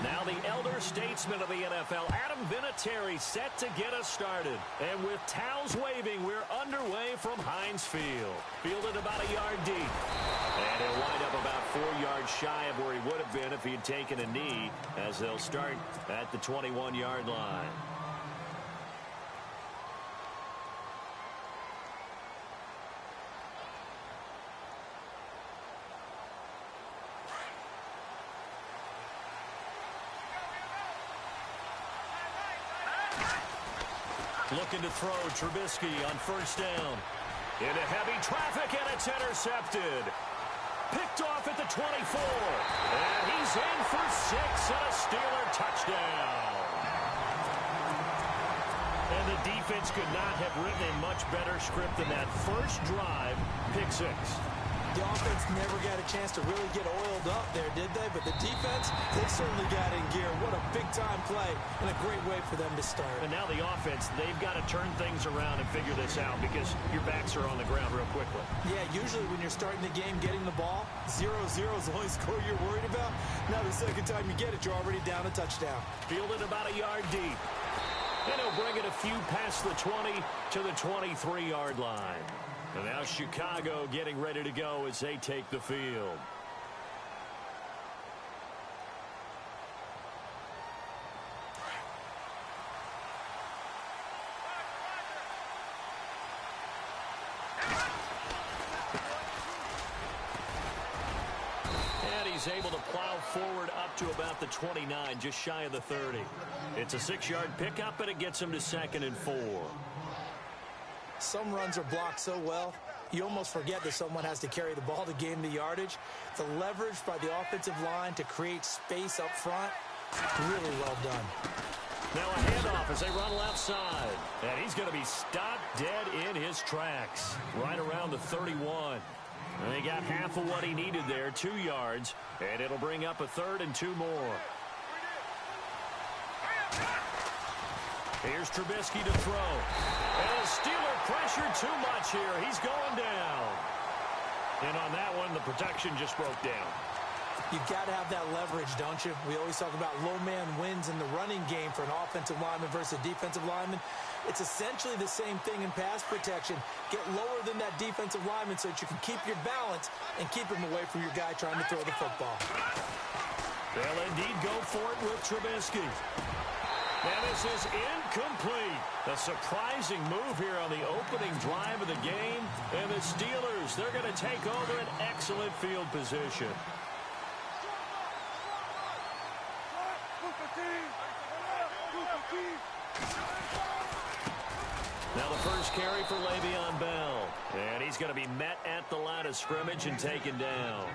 Now the elder statesman of the NFL, Adam Vinatieri, set to get us started. And with towels waving, we're underway from Heinz Field. Fielded about a yard deep. And he'll wind up about 4 yards shy of where he would have been if he had taken a knee, as they'll start at the 21-yard line. Looking to throw, Trubisky on first down. Into heavy traffic, and it's intercepted. Picked off at the 24. And he's in for 6 and a Steeler touchdown. And the defense could not have written a much better script than that. First drive, pick 6. The offense never got a chance to really get oiled up there, did they? But the defense, they certainly got in gear. What a big-time play and a great way for them to start. And now the offense, they've got to turn things around and figure this out because your backs are on the ground real quickly. Yeah, usually when you're starting the game, getting the ball, 0-0 is the only score you're worried about. Now the second time you get it, you're already down a touchdown. Fielded about a yard deep. And he'll bring it a few past the 20 to the 23-yard line. And now Chicago getting ready to go as they take the field. And he's able to plow forward up to about the 29, just shy of the 30. It's a 6-yard pickup, and it gets him to 2nd and 4. Some runs are blocked so well, you almost forget that someone has to carry the ball to gain the yardage. The leverage by the offensive line to create space up front, really well done. Now a handoff as they run left side. And he's going to be stopped dead in his tracks, right around the 31. And they got half of what he needed there, 2 yards. And it'll bring up a 3rd and 2 more. Here's Trubisky to throw. And the Steeler pressure too much here. He's going down. And on that one, the protection just broke down. You've got to have that leverage, don't you? We always talk about low man wins in the running game for an offensive lineman versus a defensive lineman. It's essentially the same thing in pass protection. Get lower than that defensive lineman so that you can keep your balance and keep him away from your guy trying to throw the football. They'll indeed go for it with Trubisky. And this is incomplete. A surprising move here on the opening drive of the game. And the Steelers, they're going to take over an excellent field position. Now the first carry for Le'Veon Bell. And he's going to be met at the line of scrimmage and taken down.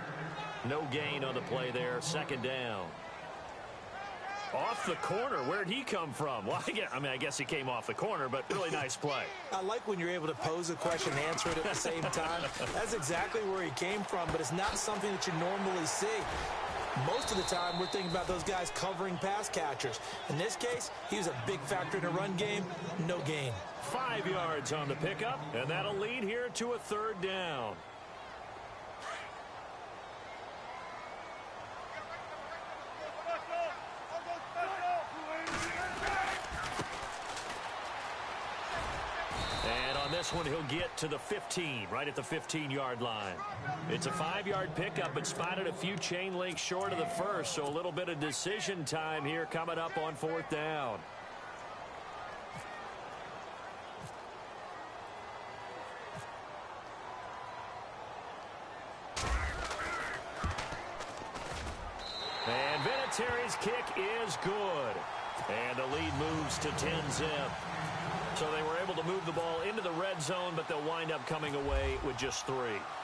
No gain on the play there. 2nd down. Off the corner. Where'd he come from? Well, I guess he came off the corner, but really nice play. I like when you're able to pose a question and answer it at the same time. That's exactly where he came from, but it's not something that you normally see. Most of the time, we're thinking about those guys covering pass catchers. In this case, he was a big factor in a run game. No gain. 5 yards on the pickup, and that'll lead here to a 3rd down. This one he'll get to the 15, right at the 15-yard line. It's a 5-yard pickup, but spotted a few chain links short of the first, so a little bit of decision time here coming up on 4th down. And Vinatieri's kick is good. And the lead moves to 10-zip. So they were able to move the ball into the red zone, but they'll wind up coming away with just 3.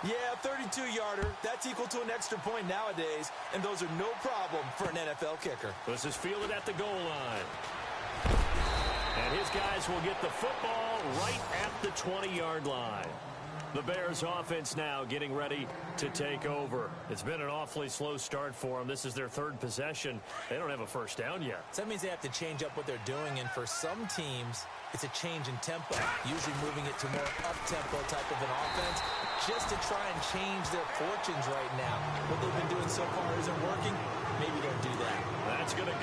Yeah, 32-yarder. That's equal to an extra point nowadays, and those are no problem for an NFL kicker. This is fielded at the goal line. And his guys will get the football right at the 20-yard line. The Bears offense now getting ready to take over. It's been an awfully slow start for them. This is their 3rd possession. They don't have a first down yet. So that means they have to change up what they're doing, and for some teams, it's a change in tempo, usually moving it to more up-tempo type of an offense, just to try and change their fortunes right now. What they've been doing so far isn't working. Maybe don't do that. That's going to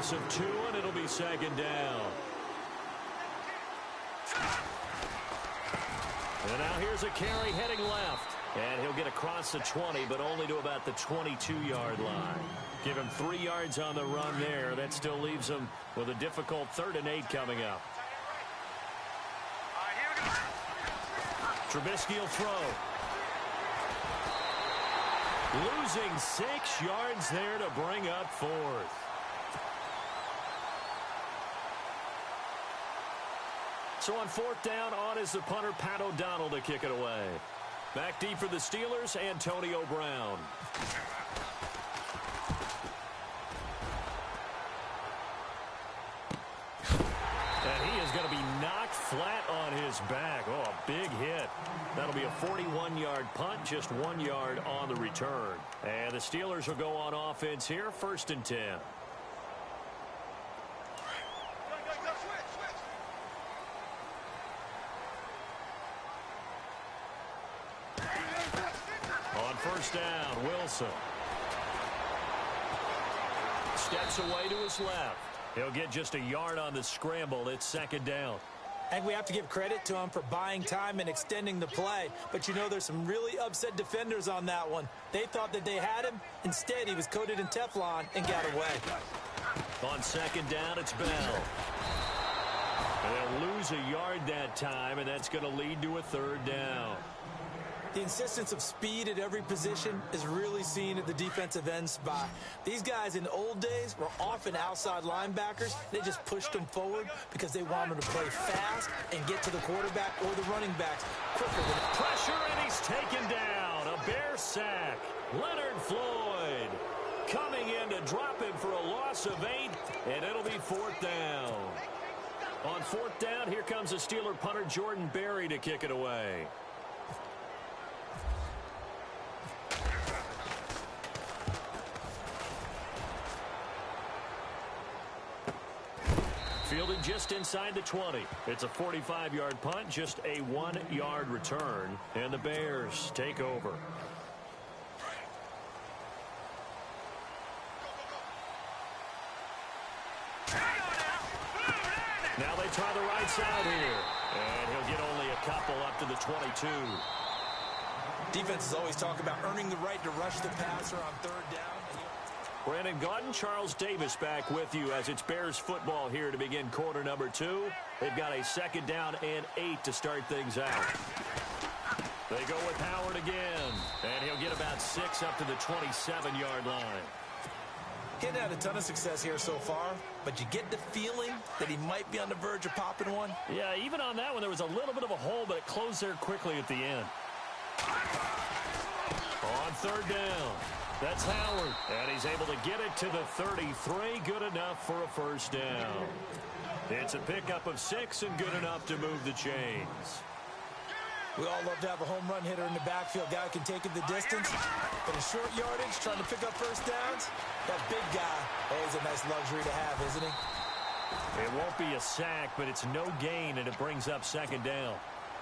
loss of 2, and it'll be second down. And now here's a carry heading left. And he'll get across the 20, but only to about the 22-yard line. Give him 3 yards on the run there. That still leaves him with a difficult 3rd and 8 coming up. Trubisky will throw. Losing 6 yards there to bring up 4th. So on 4th down, on is the punter, Pat O'Donnell, to kick it away. Back deep for the Steelers, Antonio Brown. And he is going to be knocked flat on his back. Oh, a big hit. That'll be a 41-yard punt, just 1 yard on the return. And the Steelers will go on offense here, 1st and 10. On 1st down, Wilson steps away to his left. He'll get just a yard on the scramble. It's 2nd down. And we have to give credit to him for buying time and extending the play. But you know, there's some really upset defenders on that one. They thought that they had him. Instead, he was coated in Teflon and got away. On 2nd down, it's Bell. And they'll lose a yard that time, and that's going to lead to a 3rd down. The insistence of speed at every position is really seen at the defensive end spot. These guys in the old days were often outside linebackers. They just pushed them forward because they wanted to play fast and get to the quarterback or the running backs quicker than pressure, and he's taken down. A Bear sack. Leonard Floyd coming in to drop him for a loss of 8, and it'll be 4th down. On 4th down, here comes the Steeler punter, Jordan Berry, to kick it away. Fielded just inside the 20. It's a 45-yard punt, just a 1-yard return, and the Bears take over. Now they try the right side here, and he'll get only a couple up to the 22. Defenses always talk about earning the right to rush the passer on 3rd down. Brandon Gaudin, Charles Davis back with you as it's Bears football here to begin quarter number 2. They've got a 2nd down and 8 to start things out. They go with Howard again, and he'll get about 6 up to the 27-yard line. He hadn't had a ton of success here so far, but you get the feeling that he might be on the verge of popping one. Yeah, even on that one, there was a little bit of a hole, but it closed there quickly at the end. On 3rd down. That's Howard, and he's able to get it to the 33. Good enough for a 1st down. It's a pickup of 6 and good enough to move the chains. We all love to have a home run hitter in the backfield. Guy who can take it the distance. But in short yardage, trying to pick up 1st downs, that big guy, always a nice luxury to have, isn't he? It won't be a sack, but it's no gain, and it brings up 2nd down.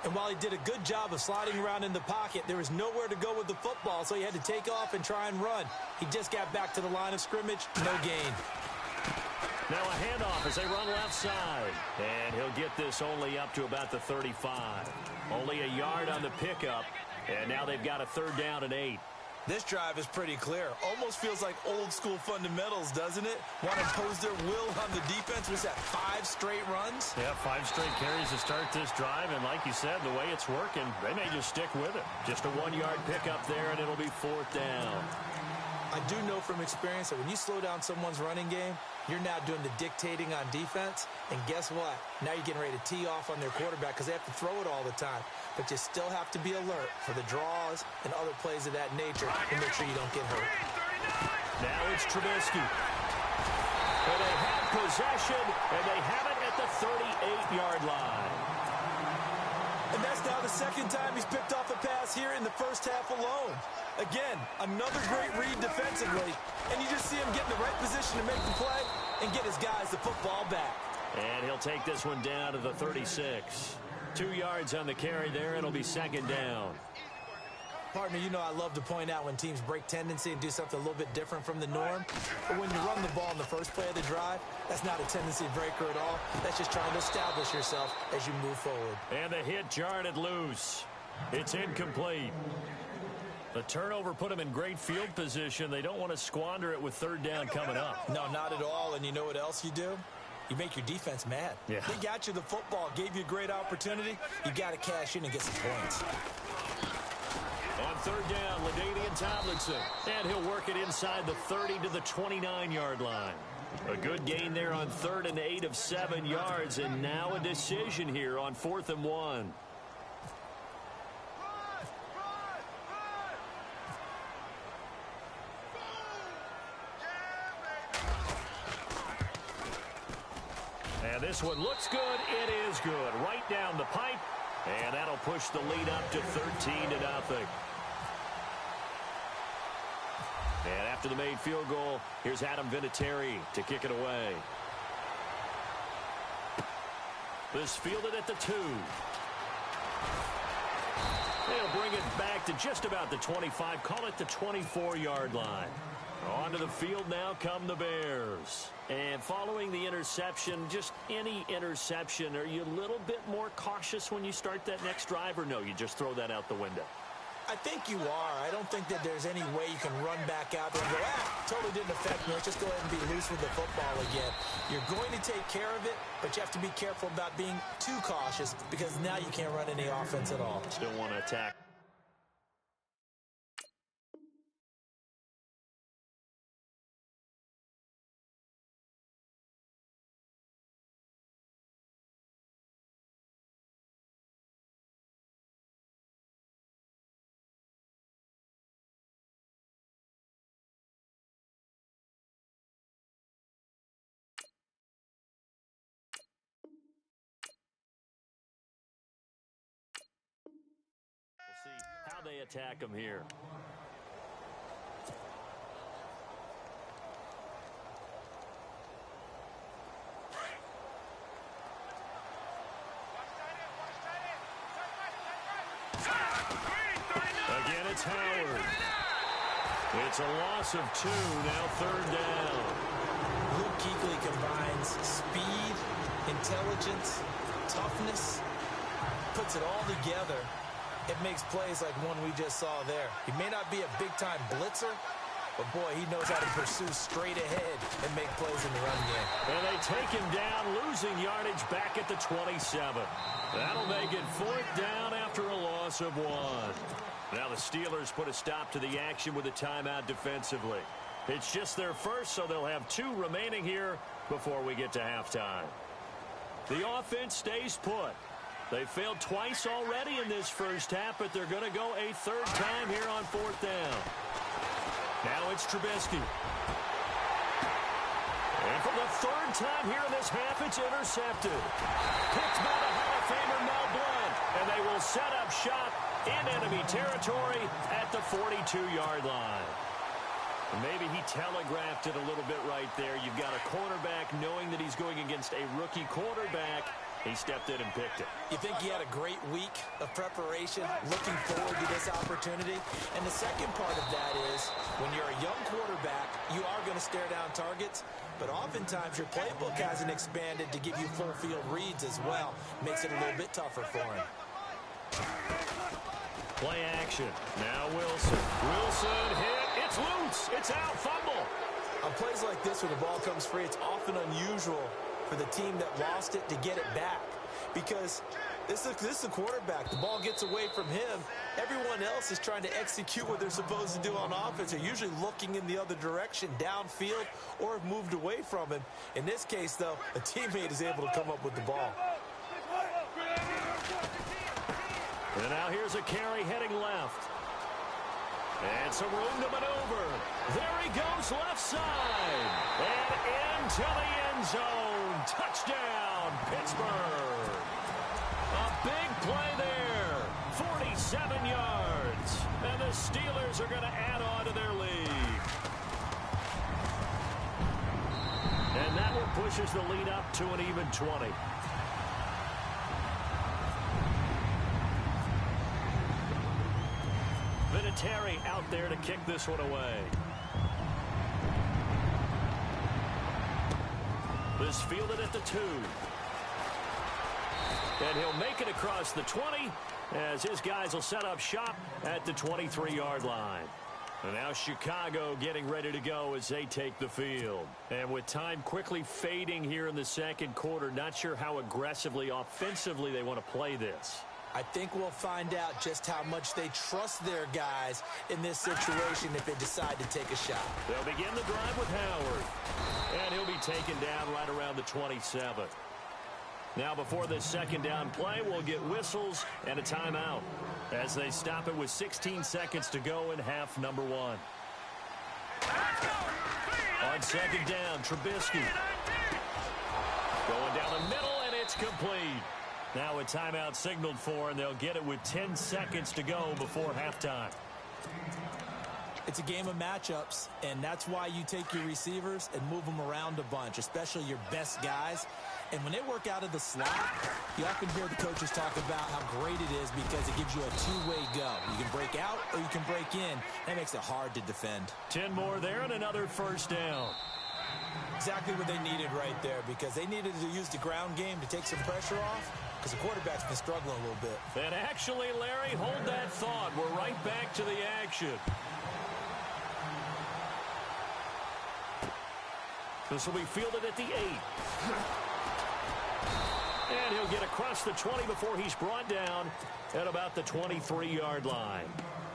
And while he did a good job of sliding around in the pocket, there was nowhere to go with the football, so he had to take off and try and run. He just got back to the line of scrimmage, no gain. Now a handoff as they run left side. And he'll get this only up to about the 35. Only a yard on the pickup, and now they've got a 3rd down and 8. This drive is pretty clear. Almost feels like old school fundamentals, doesn't it? Want to impose their will on the defense. Was that 5 straight runs? Yeah, 5 straight carries to start this drive. And like you said, the way it's working, they may just stick with it. Just a 1-yard pickup there, and it'll be 4th down. I do know from experience that when you slow down someone's running game, you're now doing the dictating on defense. And guess what? Now you're getting ready to tee off on their quarterback because they have to throw it all the time. But you still have to be alert for the draws and other plays of that nature to make sure you don't get hurt. Now it's Trubisky. And they have possession, and they have it at the 38-yard line. And that's now the 2nd time he's picked off a pass here in the 1st half alone. Again, another great read defensively. And you just see him get in the right position to make the play and get his guys the football back. And he'll take this one down to the 36. 2 yards on the carry there. It'll be 2nd down. Partner, you know I love to point out when teams break tendency and do something a little bit different from the norm. But when you run the ball in the first play of the drive, that's not a tendency breaker at all. That's just trying to establish yourself as you move forward. And the hit jarred it loose. It's incomplete. The turnover put them in great field position. They don't want to squander it with third down coming up. No, not at all. And you know what else you do? You make your defense mad. Yeah. They got you the football, gave you a great opportunity. You got to cash in and get some points. On third down, LaDainian Tomlinson. And he'll work it inside the 30 to the 29-yard line. A good gain there on 3rd and 8 of 7 yards. And now a decision here on 4th and 1. And this one looks good. It is good. Right down the pipe. And that'll push the lead up to 13-0. And after the made field goal, here's Adam Vinatieri to kick it away. This fielded at the 2. They'll bring it back to just about the 25. Call it the 24-yard line. Onto the field now come the Bears. And following the interception, just any interception, are you a little bit more cautious when you start that next drive, or no, you just throw that out the window? I think you are. I don't think that there's any way you can run back out there and go, totally didn't affect me. Let's just go ahead and be loose with the football again. You're going to take care of it, but you have to be careful about being too cautious because now you can't run any offense at all. Still want to attack. See how they attack them here. Again, it's Howard. It's a loss of 2, now 3rd down. Luke Kuechly combines speed, intelligence, toughness, puts it all together. It makes plays like one we just saw there. He may not be a big-time blitzer, but, boy, he knows how to pursue straight ahead and make plays in the run game. And they take him down, losing yardage back at the 27. That'll make it 4th down after a loss of 1. Now the Steelers put a stop to the action with a timeout defensively. It's just their first, so they'll have 2 remaining here before we get to halftime. The offense stays put. They failed twice already in this first half, but they're going to go a 3rd time here on 4th down. Now it's Trubisky. And for the 3rd time here in this half, it's intercepted. Picked by the Hall of Famer Mel Blount, and they will set up shop in enemy territory at the 42-yard line. Maybe he telegraphed it a little bit right there. You've got a quarterback knowing that he's going against a rookie quarterback. He stepped in and picked it. You think he had a great week of preparation, looking forward to this opportunity? And the second part of that is, when you're a young quarterback, you are going to stare down targets, but oftentimes your playbook hasn't expanded to give you full field reads as well. Makes it a little bit tougher for him. Play action. Now Wilson. Wilson hit. It's loose. It's out. Fumble. On plays like this where the ball comes free, it's often unusual for the team that lost it to get it back because this is a quarterback. The ball gets away from him. Everyone else is trying to execute what they're supposed to do on offense. They're usually looking in the other direction, downfield, or have moved away from him. In this case, though, a teammate is able to come up with the ball. And now here's a carry heading left. And some room to maneuver. There he goes left side. And into the end zone. Touchdown, Pittsburgh. A big play there. 47 yards. And the Steelers are going to add on to their lead. And that one pushes the lead up to an even 20. Vinatieri out there to kick this one away. This fielded at the 2. And he'll make it across the 20 as his guys will set up shop at the 23-yard line. And now Chicago getting ready to go as they take the field. And with time quickly fading here in the second quarter, not sure how aggressively, offensively they want to play this. I think we'll find out just how much they trust their guys in this situation if they decide to take a shot. They'll begin the drive with Howard. And he'll be taken down right around the 27. Now before this second down play, we'll get whistles and a timeout as they stop it with 16 seconds to go in half number 1. On second down, Trubisky. Going down the middle, and it's complete. Now a timeout signaled for, and they'll get it with 10 seconds to go before halftime. It's a game of matchups, and that's why you take your receivers and move them around a bunch, especially your best guys. And when they work out of the slot, you often hear the coaches talk about how great it is because it gives you a two-way go. You can break out or you can break in. That makes it hard to defend. 10 more there and another first down. Exactly what they needed right there because they needed to use the ground game to take some pressure off because the quarterback's been struggling a little bit. And actually, Larry, hold that thought. We're right back to the action. This will be fielded at the 8. And he'll get across the 20 before he's brought down at about the 23-yard line.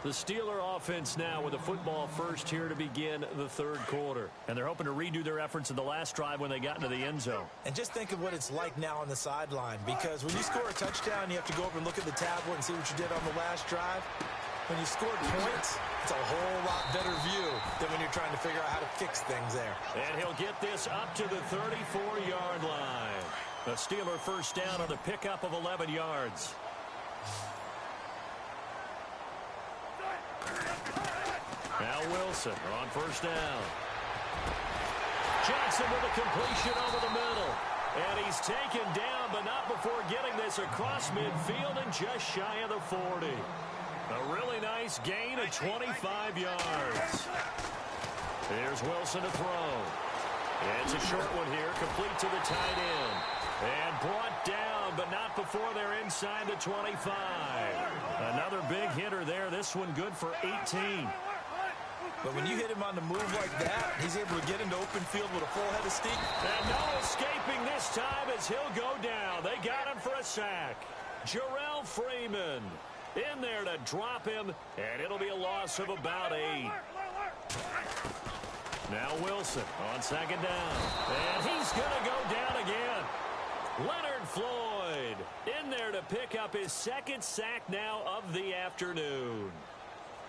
The Steeler offense now with a football first here to begin the third quarter. And they're hoping to redo their efforts in the last drive when they got into the end zone. And just think of what it's like now on the sideline because when you score a touchdown, you have to go over and look at the tablet and see what you did on the last drive. When you scored points, it's a whole lot better view than when you're trying to figure out how to fix things there. And he'll get this up to the 34-yard line. The Steeler first down on a pickup of 11 yards. Now Wilson on first down. Johnson with a completion over the middle. And he's taken down, but not before getting this across midfield and just shy of the 40. A really nice gain of 25 yards. Here's Wilson to throw. It's a short one here, complete to the tight end. And brought down, but not before they're inside the 25. Another big hitter there. This one good for 18. But when you hit him on the move like that, he's able to get into open field with a full head of steam. And no escaping this time as he'll go down. They got him for a sack. Jarrell Freeman in there to drop him, and it'll be a loss of about 8. Now Wilson on second down. And he's going to go down again. Leonard Floyd in there to pick up his second sack now of the afternoon.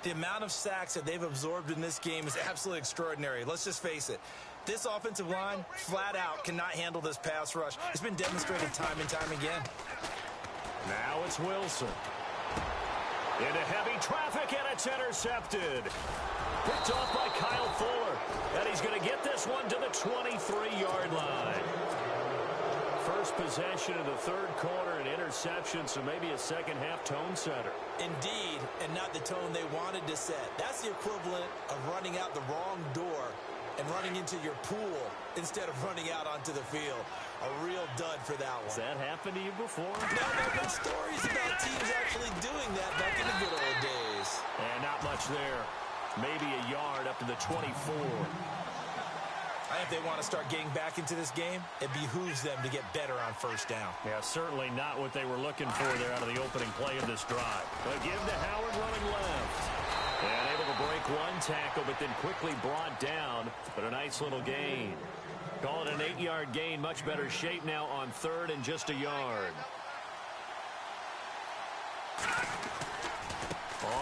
The amount of sacks that they've absorbed in this game is absolutely extraordinary. Let's just face it. This offensive line, flat out, cannot handle this pass rush. It's been demonstrated time and time again. Now it's Wilson. Into heavy traffic, and it's intercepted. Picked off by Kyle Fuller. And he's going to get this one to the 23-yard line. First possession of the third quarter, an interception, so maybe a second-half tone setter. Indeed, and not the tone they wanted to set. That's the equivalent of running out the wrong door and running into your pool instead of running out onto the field. A real dud for that one. Has that happened to you before? No, there have been stories about teams actually doing that back in the good old days. And not much there. Maybe a yard up to the 24. I think if they want to start getting back into this game, it behooves them to get better on first down. Yeah, certainly not what they were looking for there out of the opening play of this drive. But give to Howard running left. And able to break one tackle, but then quickly brought down. But a nice little gain. Call it an 8-yard gain. Much better shape now on third and just a yard.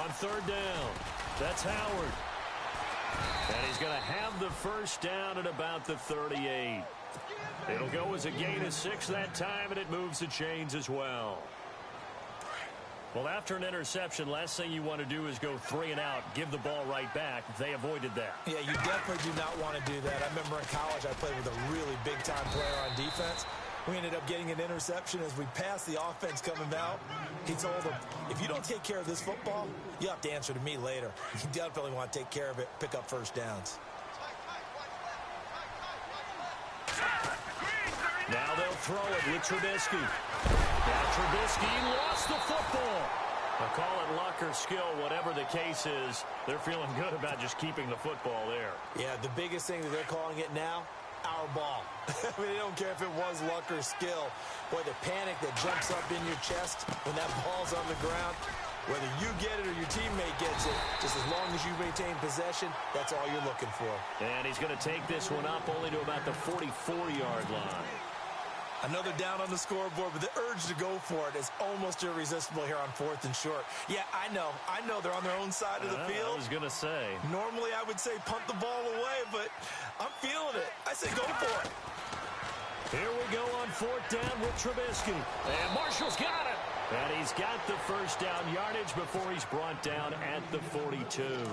On third down, that's Howard. And he's going to have the first down at about the 38. It'll go as a gain of 6 that time, and it moves the chains as well. Well, after an interception, last thing you want to do is go 3 and out, give the ball right back. They avoided that. Yeah, you definitely do not want to do that. I remember in college I played with a really big-time player on defense. We ended up getting an interception as we passed the offense coming out. He told them, if you don't take care of this football, you have to answer to me later. You definitely want to take care of it, pick up first downs. Now they'll throw it with Trubisky. Now Trubisky lost the football. They'll call it luck or skill, whatever the case is. They're feeling good about just keeping the football there. Yeah, the biggest thing that they're calling it now, our ball. I mean, they don't care if it was luck or skill. Boy, the panic that jumps up in your chest when that ball's on the ground, whether you get it or your teammate gets it, just as long as you maintain possession, that's all you're looking for. And he's going to take this one up only to about the 44-yard line. Another down on the scoreboard, but the urge to go for it is almost irresistible here on 4th and short. Yeah, I know they're on their own side of the field. I was going to say. Normally, I would say punt the ball away, but I'm feeling it. I say go for it. Here we go on 4th down with Trubisky. And Marshall's got it. And he's got the first down yardage before he's brought down at the 42.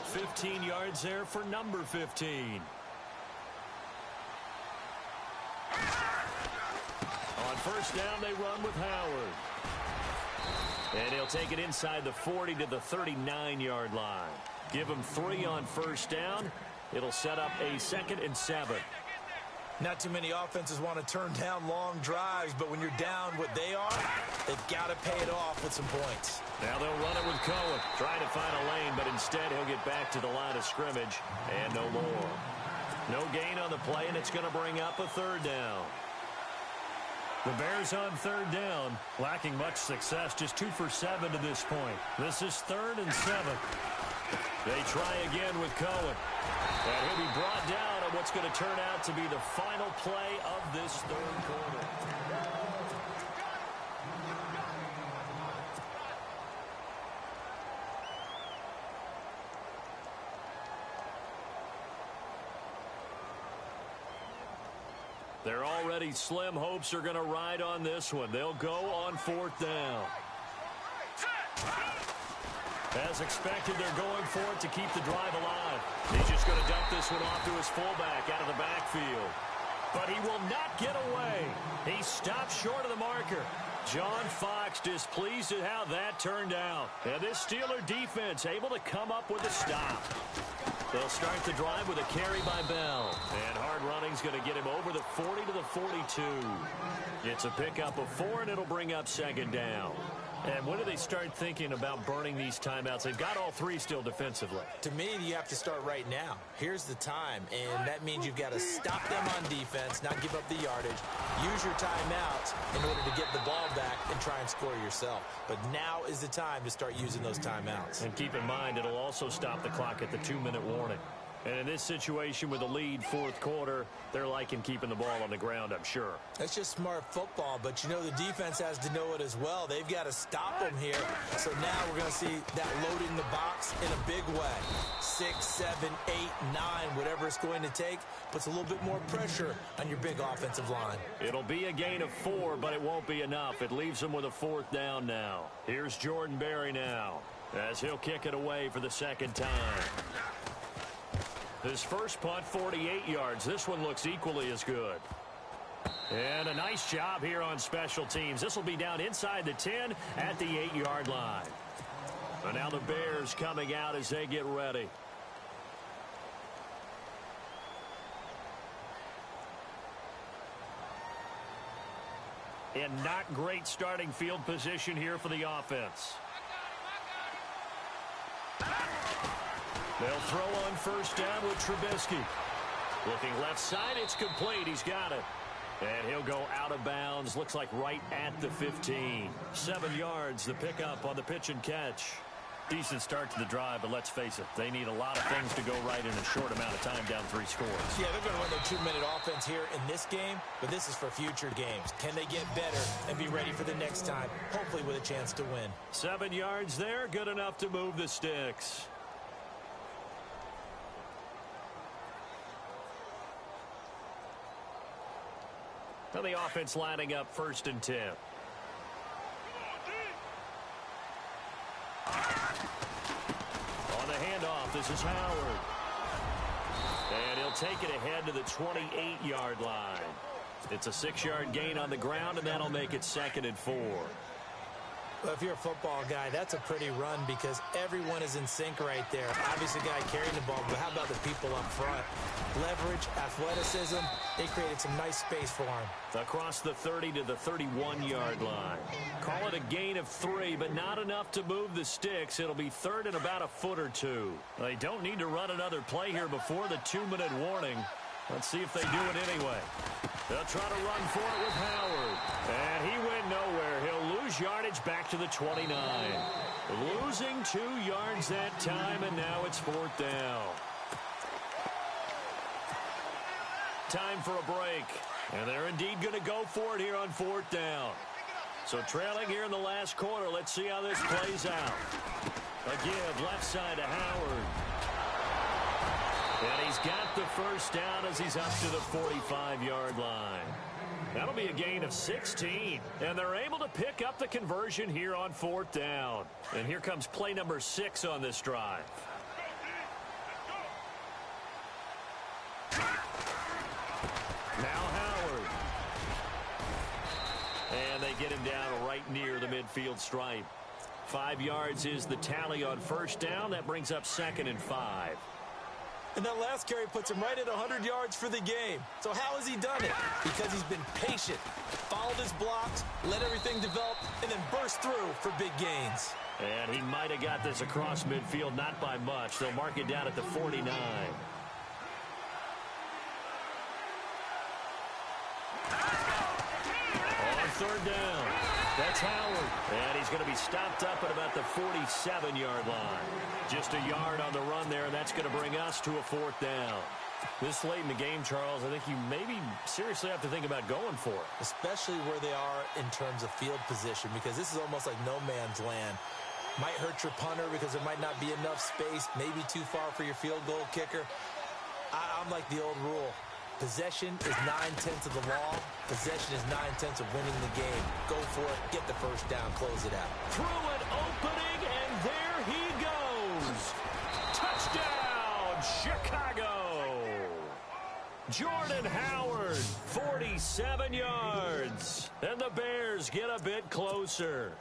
15 yards there for number 15. On first down, they run with Howard. And he'll take it inside the 40 to the 39-yard line. Give him 3 on first down. It'll set up a 2nd and 7. Not too many offenses want to turn down long drives, but when you're down what they are, they've got to pay it off with some points. Now they'll run it with Cohen. Trying to find a lane, but instead he'll get back to the line of scrimmage and no more. No gain on the play, and it's going to bring up a 3rd down. The Bears on 3rd down, lacking much success, just 2 for 7 to this point. This is 3rd and 7. They try again with Cohen. And he'll be brought down on what's going to turn out to be the final play of this 3rd quarter. Their already slim hopes are going to ride on this one. They'll go on 4th down. As expected, they're going for it to keep the drive alive. He's just going to dump this one off to his fullback out of the backfield. But he will not get away. He stopped short of the marker. John Fox displeased at how that turned out. And this Steeler defense able to come up with a stop. They'll start the drive with a carry by Bell. And hard running's going to get him over the 40 to the 42. It's a pickup of 4, and it'll bring up 2nd down. And when do they start thinking about burning these timeouts? They've got all 3 still defensively. To me, you have to start right now. Here's the time, and that means you've got to stop them on defense, not give up the yardage, use your timeouts in order to get the ball back and try and score yourself. But now is the time to start using those timeouts. And keep in mind, it'll also stop the clock at the 2-minute warning. And in this situation with a lead 4th quarter, they're liking keeping the ball on the ground, I'm sure. That's just smart football, but you know the defense has to know it as well. They've got to stop them here. So now we're going to see that loading the box in a big way. 6, 7, 8, 9, whatever it's going to take, puts a little bit more pressure on your big offensive line. It'll be a gain of 4, but it won't be enough. It leaves them with a 4th down now. Here's Jordan Berry now, as he'll kick it away for the 2nd time. His first punt, 48 yards. This one looks equally as good. And a nice job here on special teams. This will be down inside the 10 at the 8-yard line. And now the Bears coming out as they get ready. And not great starting field position here for the offense. They'll throw on first down with Trubisky. Looking left side, it's complete. He's got it. And he'll go out of bounds. Looks like right at the 15. 7 yards, the pickup on the pitch and catch. Decent start to the drive, but let's face it, they need a lot of things to go right in a short amount of time, down 3 scores. Yeah, they're going to run their 2-minute offense here in this game, but this is for future games. Can they get better and be ready for the next time, hopefully with a chance to win? 7 yards there, good enough to move the sticks. Now the offense lining up 1st and 10. On the handoff, this is Howard. And he'll take it ahead to the 28-yard line. It's a 6-yard gain on the ground, and that'll make it 2nd and 4. Well, if you're a football guy, that's a pretty run because everyone is in sync right there. Obviously, the guy carrying the ball, but how about the people up front? Leverage, athleticism, they created some nice space for him. Across the 30 to the 31-yard line. Call it a gain of 3, but not enough to move the sticks. It'll be 3rd and about a foot or 2. They don't need to run another play here before the 2-minute warning. Let's see if they do it anyway. They'll try to run for it with Howard. And he went nowhere. He'll lose yardage back to the 29. Losing 2 yards that time, and now it's 4th down. Time for a break. And they're indeed going to go for it here on 4th down. So trailing here in the last quarter. Let's see how this plays out. A give left side to Howard. And he's got the first down as he's up to the 45-yard line. That'll be a gain of 16. And they're able to pick up the conversion here on 4th down. And here comes play number 6 on this drive. Now Howard. And they get him down right near the midfield stripe. 5 yards is the tally on first down. That brings up 2nd and 5. And that last carry puts him right at 100 yards for the game. So how has he done it? Because he's been patient, followed his blocks, let everything develop, and then burst through for big gains. And he might have got this across midfield, not by much. They'll mark it down at the 49. On 3rd down, that's Howard. And he's going to be stopped up at about the 47-yard line. Just a yard on the run there, and that's going to bring us to a 4th down. This late in the game, Charles, I think you maybe seriously have to think about going for it. Especially where they are in terms of field position, because this is almost like no man's land. Might hurt your punter because there might not be enough space, maybe too far for your field goal kicker. I'm like the old rule. Possession is 9/10 of the law. Possession is 9/10 of winning the game. Go for it. Get the first down. Close it out. Through an opening, and there he goes. Touchdown, Chicago. Jordan Howard, 47 yards. And the Bears get a bit closer.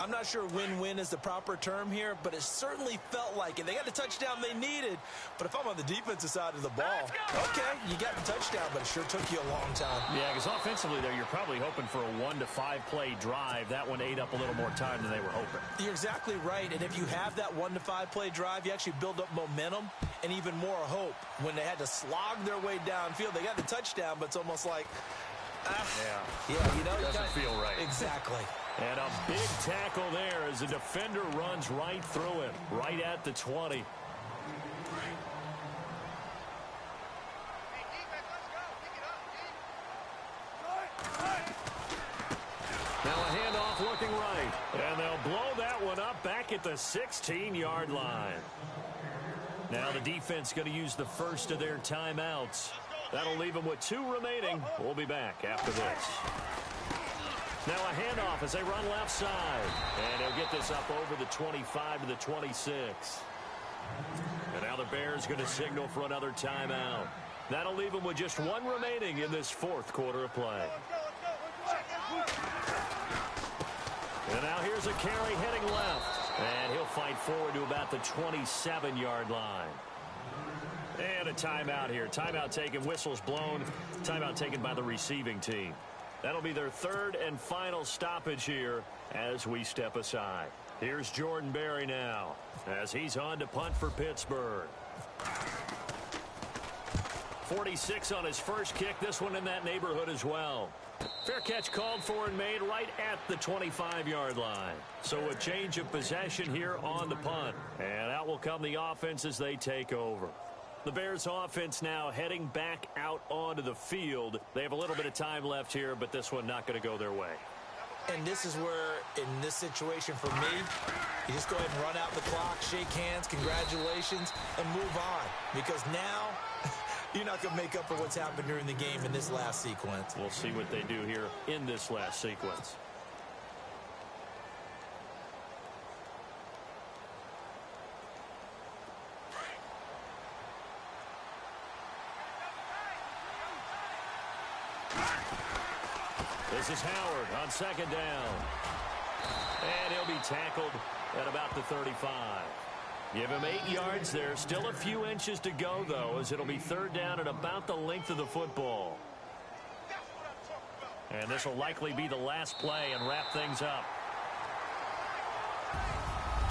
I'm not sure win-win is the proper term here, but it certainly felt like it. They got the touchdown they needed, but if I'm on the defensive side of the ball, okay, you got the touchdown, but it sure took you a long time. Yeah, because offensively there, you're probably hoping for a 1 to 5 play drive. That one ate up a little more time than they were hoping. You're exactly right, and if you have that 1 to 5 play drive, you actually build up momentum and even more hope. When they had to slog their way downfield, they got the touchdown, but it's almost like, yeah, you know, doesn't feel right. Exactly. And a big tackle there as the defender runs right through it, right at the 20. Now a handoff looking right. And they'll blow that one up back at the 16-yard line. Now the defense going to use the first of their timeouts. That'll leave them with 2 remaining. We'll be back after this. Now a handoff as they run left side. And he'll get this up over the 25 to the 26. And now the Bears going to signal for another timeout. That'll leave them with just 1 remaining in this 4th quarter of play. And now here's a carry heading left. And he'll fight forward to about the 27-yard line. And a timeout here. Timeout taken, whistles blown. Timeout taken by the receiving team. That'll be their 3rd and final stoppage here as we step aside. Here's Jordan Berry now as he's on to punt for Pittsburgh. 46 on his first kick. This one in that neighborhood as well. Fair catch called for and made right at the 25-yard line. So a change of possession here on the punt. And out will come the offense as they take over. The Bears offense now heading back out onto the field. They have a little bit of time left here, but this one not going to go their way. And this is where, in this situation for me, you just go ahead and run out the clock, shake hands, congratulations, and move on. Because now, you're not going to make up for what's happened during the game in this last sequence. We'll see what they do here in this last sequence. This is Howard on second down. And he'll be tackled at about the 35. Give him 8 yards there. Still a few inches to go, though, as it'll be third down at about the length of the football. And this will likely be the last play and wrap things up.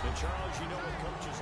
And Charles, you know what coaches